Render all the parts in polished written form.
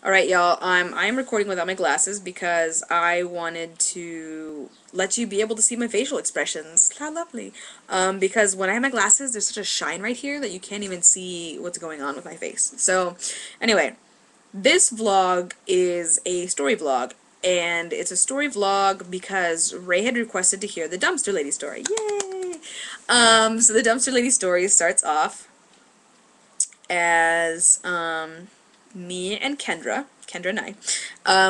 Alright, y'all, I'm recording without my glasses because I wanted to let you be able to see my facial expressions. How lovely. Because when I have my glasses, there's such a shine right here that you can't even see what's going on with my face. So, anyway, this vlog is a story vlog, and it's a story vlog because Ray had requested to hear the Dumpster Lady story. Yay! So the Dumpster Lady story starts off as, me and Kendra and I,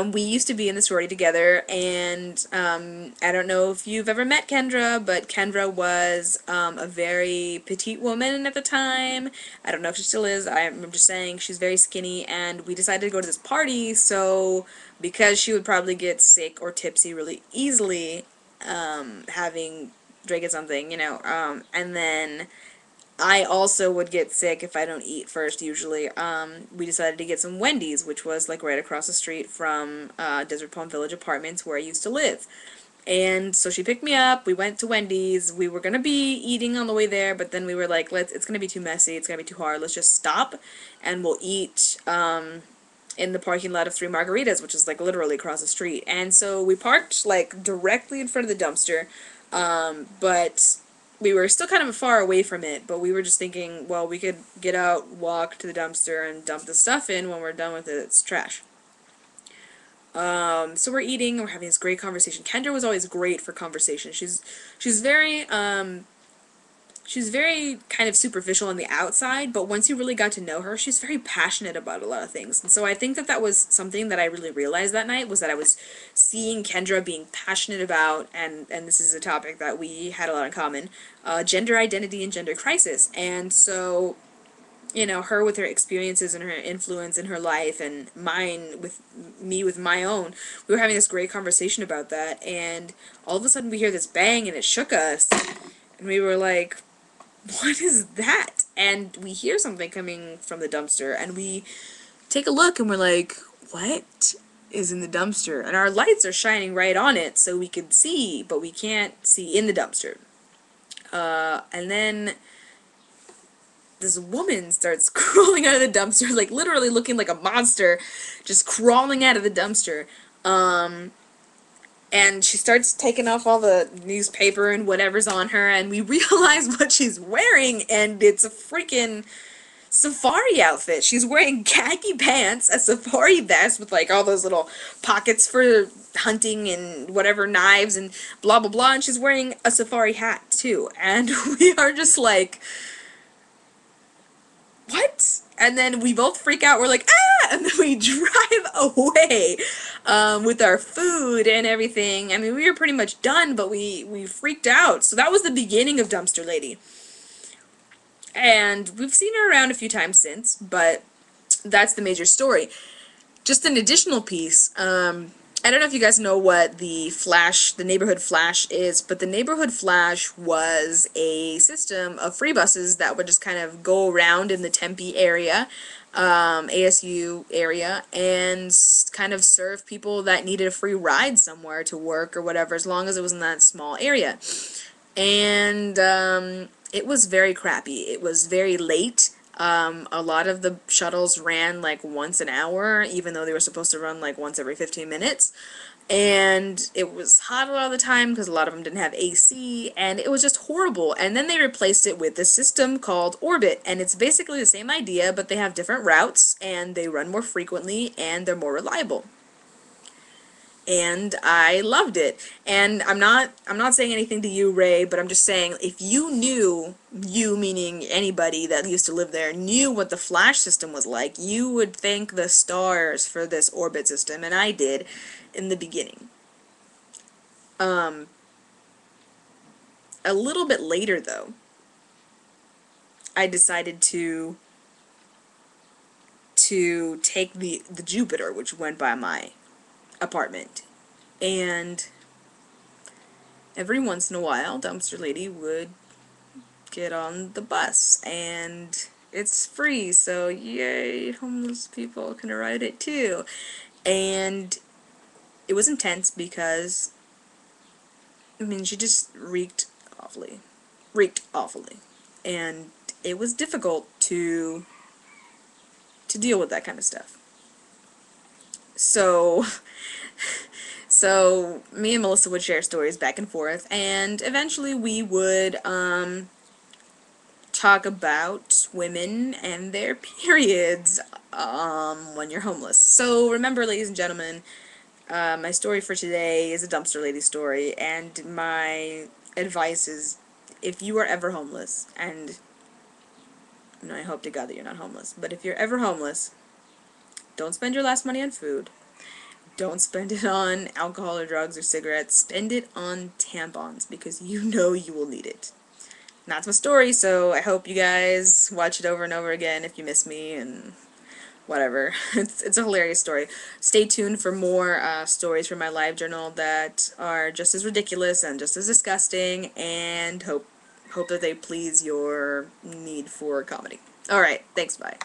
we used to be in the sorority together, and I don't know if you've ever met Kendra, but Kendra was a very petite woman at the time. I don't know if she still is. I'm just saying she's very skinny, and we decided to go to this party, so because she would probably get sick or tipsy really easily, having drinking something, and then I also would get sick if I don't eat first, usually. We decided to get some Wendy's, which was, like, right across the street from Desert Palm Village Apartments, where I used to live. And so she picked me up, we went to Wendy's, we were gonna be eating on the way there, but then we were like, it's gonna be too messy, it's gonna be too hard, let's just stop, and we'll eat, in the parking lot of Three Margaritas, which is, like, literally across the street. And so we parked, like, directly in front of the dumpster, but we were still kind of far away from it, but we were just thinking, well, we could get out, walk to the dumpster, and dump the stuff in. When we're done with it, it's trash. So we're eating, we're having this great conversation. Kendra was always great for conversation. She's very kind of superficial on the outside, but once you really got to know her, she's very passionate about a lot of things. And so I think that that was something that I really realized that night, was that I was seeing Kendra being passionate about, and this is a topic that we had a lot in common, gender identity and gender crisis. And so, her with her experiences and her influence in her life, and mine with me with my own, we were having this great conversation about that, and all of a sudden we hear this bang, and it shook us, and we were like, what is that? And we hear something coming from the dumpster, and we take a look, and we're like, what is in the dumpster? And our lights are shining right on it, so we can see, but we can't see in the dumpster. And then this woman starts crawling out of the dumpster, like literally looking like a monster, just crawling out of the dumpster. And she starts taking off all the newspaper and whatever's on her, and we realize what she's wearing, and it's a freaking safari outfit. She's wearing khaki pants, a safari vest with, like, all those little pockets for hunting and whatever, knives and blah blah blah, and she's wearing a safari hat too. And we are just like, what? And then we both freak out, we're like, ah! And then we drive away, with our food and everything. I mean, we were pretty much done, but we freaked out. So that was the beginning of Dumpster Lady. And we've seen her around a few times since, but that's the major story. Just an additional piece, I don't know if you guys know what the neighborhood flash is, but the neighborhood flash was a system of free buses that would just kind of go around in the Tempe area, ASU area, and kind of serve people that needed a free ride somewhere to work or whatever, as long as it was in that small area. And it was very crappy. It was very late. A lot of the shuttles ran like once an hour, even though they were supposed to run like once every 15 minutes. And it was hot a lot of the time because a lot of them didn't have AC, and it was just horrible. And then they replaced it with this system called Orbit, and it's basically the same idea, but they have different routes, and they run more frequently, and they're more reliable. And I loved it. And I'm not saying anything to you, Ray, but I'm just saying, if you knew, you meaning anybody that used to live there, knew what the flash system was like, you would thank the stars for this Orbit system, and I did in the beginning. A little bit later, though, I decided to take the Jupiter, which went by my apartment, and every once in a while Dumpster Lady would get on the bus, and it's free, so yay, homeless people can ride it too. And it was intense because, I mean, she just reeked awfully, and it was difficult to deal with that kind of stuff. So, so me and Melissa would share stories back and forth, and eventually we would talk about women and their periods when you're homeless. So remember, ladies and gentlemen, my story for today is a dumpster lady story, and my advice is, if you are ever homeless, and I hope to God that you're not homeless, but if you're ever homeless, don't spend your last money on food. Don't spend it on alcohol or drugs or cigarettes. Spend it on tampons, because you know you will need it. And that's my story, so I hope you guys watch it over and over again if you miss me, and whatever. It's a hilarious story. Stay tuned for more stories from my Livejournal that are just as ridiculous and just as disgusting, and hope that they please your need for comedy. Alright, thanks, bye.